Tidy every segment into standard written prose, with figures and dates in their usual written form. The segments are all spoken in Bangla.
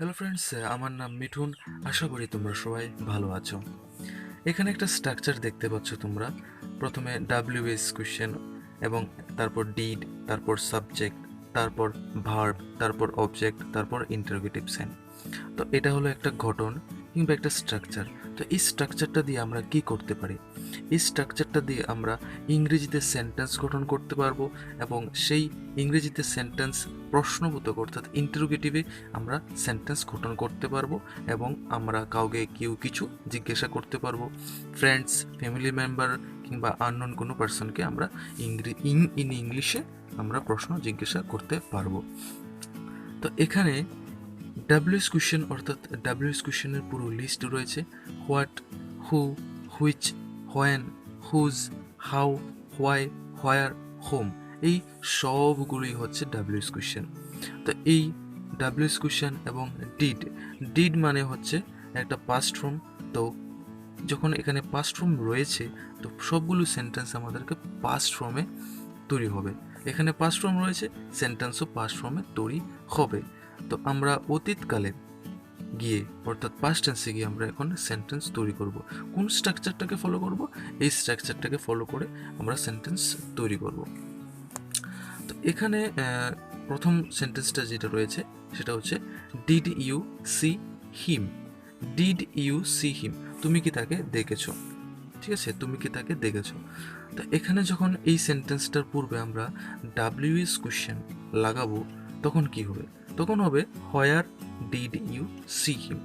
হ্যালো ফ্রেন্ডস, আমার নাম মিঠুন। আশা করি তোমরা সবাই ভালো আছো। এখানে একটা স্ট্রাকচার দেখতে পাচ্ছ তোমরা। প্রথমে ডাব্লিউএস কোয়েশ্চেন এবং তারপর ডিড, তারপর সাবজেক্ট, তারপর ভার্ব, তারপর অবজেক্ট, তারপর ইন্টারোগেটিভ সাইন। তো এটা হলো একটা গঠন কিংবা একটা স্ট্রাকচার। তো এই স্ট্রাকচারটা দিয়ে আমরা কি করতে পারি? এই স্ট্রাকচারটা দিয়ে আমরা ইংরেজিতে সেন্টেন্স গঠন করতে পারবো এবং সেই ইংরেজিতে সেন্টেন্স প্রশ্নবোধক অর্থাৎ ইন্টারোগেটিভে আমরা সেন্টেন্স গঠন করতে পারবো এবং আমরা কাউকে কেউ কিছু জিজ্ঞাসা করতে পারবো। ফ্রেন্ডস, ফ্যামিলি মেম্বার কিংবা আননোন কোনো পার্সনকে আমরা ইংলিশে আমরা প্রশ্ন জিজ্ঞাসা করতে পারবো। তো এখানে ডাব্লিউএস কোয়েশ্চেন অর্থাৎ ডাব্লিউএস কোয়েশ্চেনের পুরো লিস্ট রয়েছে। What, who, which, when, whose, how, why, where, whom, এই সবগুলোই হচ্ছে ডাব্লিউএস কোয়েশ্চেন। তো এই ডাব্লিউএস কোয়েশ্চেন এবং ডিড, ডিড মানে হচ্ছে একটা পাস্ট ফর্ম। তো যখন এখানে পাস্ট ফর্ম রয়েছে তো সবগুলো সেন্টেন্স আমাদেরকে পাস্ট ফর্মে তৈরি হবে। এখানে পাস্ট ফর্ম রয়েছে, সেন্টেন্সও পাস্ট ফর্মে তৈরি হবে। তো আমরা অতীতকালে গিয়ে অর্থাৎ পাস্ট টেন্সে গিয়ে আমরা এখন সেন্টেন্স তৈরি করব। কোন স্ট্রাকচারটাকে ফলো করব? এই স্ট্রাকচারটাকে ফলো করে আমরা সেন্টেন্স তৈরি করব। তো এখানে প্রথম সেন্টেন্সটা যেটা রয়েছে সেটা হচ্ছে did you see him. Did you see him, তুমি কি তাকে দেখেছো? ঠিক আছে, তুমি কি তাকে দেখেছো? তো এখানে যখন এই সেন্টেন্সটার পূর্বে আমরা ডাব্লিউএস কোয়েশ্চেন লাগাবো তখন কি হবে? তখন হবে where did you see him.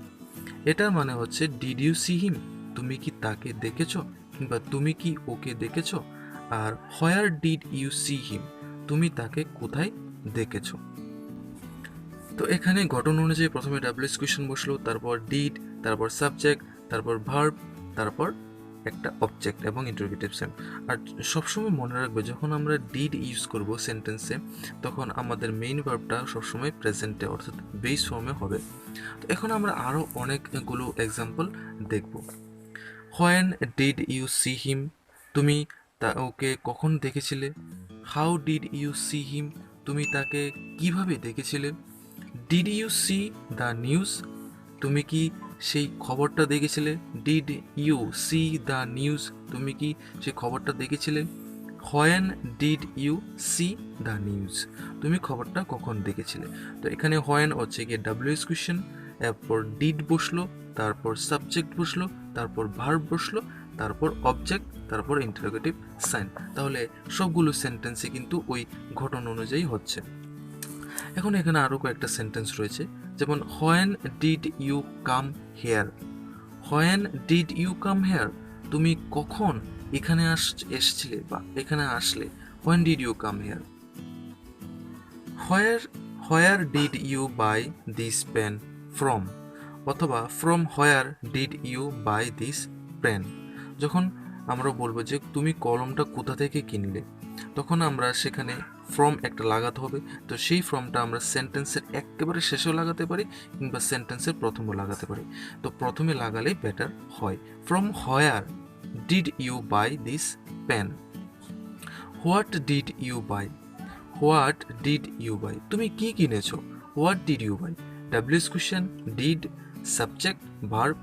এটার মানে হচ্ছে ডিড ইউ সি হিম, তুমি কি তাকে দেখেছো কিংবা তুমি কি ওকে দেখেছো। আর where did you see him, তুমি তাকে কোথায় দেখেছো। তো এখানে গঠন অনুযায়ী প্রথমে ডাব্লিউএস কোয়েশ্চেন বসলো, তারপর ডিড, তারপর সাবজেক্ট, তারপর ভার্ব, তারপর একটা অবজেক্ট এবং ইন্টারোগেটিভ সেন্স। আর সবসময় মনে রাখবে যখন আমরা ডিড ইউজ করব সেন্টেন্সে তখন আমাদের মেইন ভার্বটা সবসময় প্রেজেন্টে অর্থাৎ বেস ফর্মে হবে। তো এখন আমরা আরও অনেকগুলো এক্সাম্পল দেখব। When did you see him, তুমি ওকে কখন দেখেছিলে। How did you see him, তুমি তাকে কিভাবে দেখেছিলে। Did you see the news, তুমি কি সেই খবরটা দেখেছিলে। Did you see the news, তুমি কি সেই খবরটা দেখেছিলে। When did you see the news, তুমি খবরটা কখন দেখেছিলে। তো এখানে হোয়েন হচ্ছে গিয়ে ডাব্লিউএস কোয়েশ্চেন, এরপর ডিড বসলো, তারপর সাবজেক্ট বসলো, তারপর ভার্ব বসলো, তারপর অবজেক্ট, তারপর ইন্টারোগেটিভ সাইন। তাহলে সবগুলো সেন্টেন্সে কিন্তু ওই ঘটনা অনুযায়ী হচ্ছে। এখন এখানে আরও কয়েকটা সেন্টেন্স রয়েছে, যেমন when did you come here. When did you come here, তুমি কখন এখানে এসছিলে বা এখানে আসলে। When did you come here. Where where did you buy this pen from, অথবা from where did you buy this pen. যখন আমরা বলবো যে তুমি কলমটা কোথা থেকে কিনলে তখন আমরা সেখানে ফ্রম একটা লাগাতে হবে। তো সেই ফ্রমটা আমরা সেন্টেন্সের একেবারে শেষেও লাগাতে পারি কিংবা সেন্টেন্সের প্রথমেও লাগাতে পারি। তো প্রথমে লাগালেই বেটার হয়। From where did you buy this pen. What did you buy, what did you buy, তুমি কি কিনেছো। What did you buy, WS question, did, subject, verb.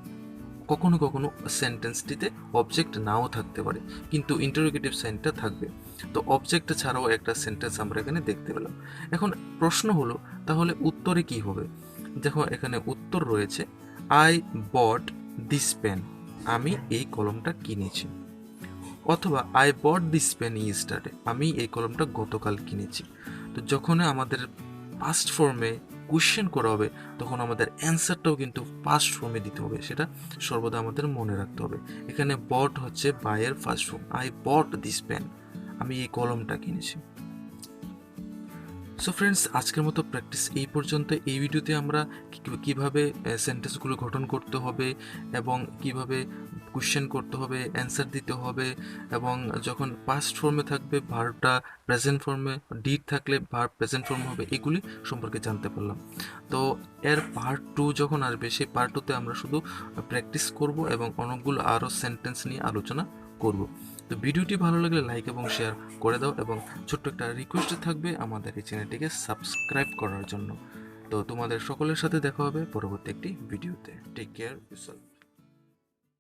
কখনো কখনো সেন্টেন্সটিতে অবজেক্ট নাও থাকতে পারে কিন্তু ইন্টারোগেটিভ সাইনটা থাকবে। তো অবজেক্ট ছাড়াও একটা সেন্টেন্স আমরা এখানে দেখতে পেলাম। এখন প্রশ্ন হলো তাহলে উত্তরে কি হবে? দেখো এখানে উত্তর রয়েছে আই বট দিস পেন, আমি এই কলমটা কিনেছি। অথবা I bought this pen yesterday, আমি এই কলমটা গতকাল কিনেছি। তো যখন আমাদের পাস্ট ফর্মে কোয়েশ্চেন করা হবে তখন আমাদের অ্যান্সারটাও কিন্তু পাস্ট ফর্মে দিতে হবে, সেটা সর্বদা আমাদের মনে রাখতে হবে। এখানে বট হচ্ছে বাইয়ের first form, I bought this pen, আমি এই কলমটা কিনেছি। সো ফ্রেন্ডস, আজকের মতো প্র্যাকটিস এই পর্যন্ত। এই ভিডিওতে আমরা কিভাবে সেন্টেন্সগুলো গঠন করতে হবে এবং কিভাবে কোয়েশ্চেন করতে হবে, অ্যান্সার দিতে হবে, এবং যখন পাস্ট ফর্মে থাকবে ভার্বটা প্রেজেন্ট ফর্মে, ডিড থাকলে ভার্ব প্রেজেন্ট ফর্মে হবে, এগুলি সম্পর্কে জানতে পারলাম। তো এর পার্ট 2 যখন আসবে সেই পার্ট 2তে আমরা শুধু প্র্যাকটিস করব এবং অনেকগুলো আরও সেন্টেন্স নিয়ে আলোচনা করব। তো ভিডিওটি ভালো লাগলে লাইক এবং শেয়ার করে দাও এবং ছোট্ট একটা রিকোয়েস্ট থাকবে আমাদের এই চ্যানেলটিকে সাবস্ক্রাইব করার জন্য। তো তোমাদের সকলের সাথে দেখা হবে পরবর্তী একটি ভিডিওতে। Take care yourself.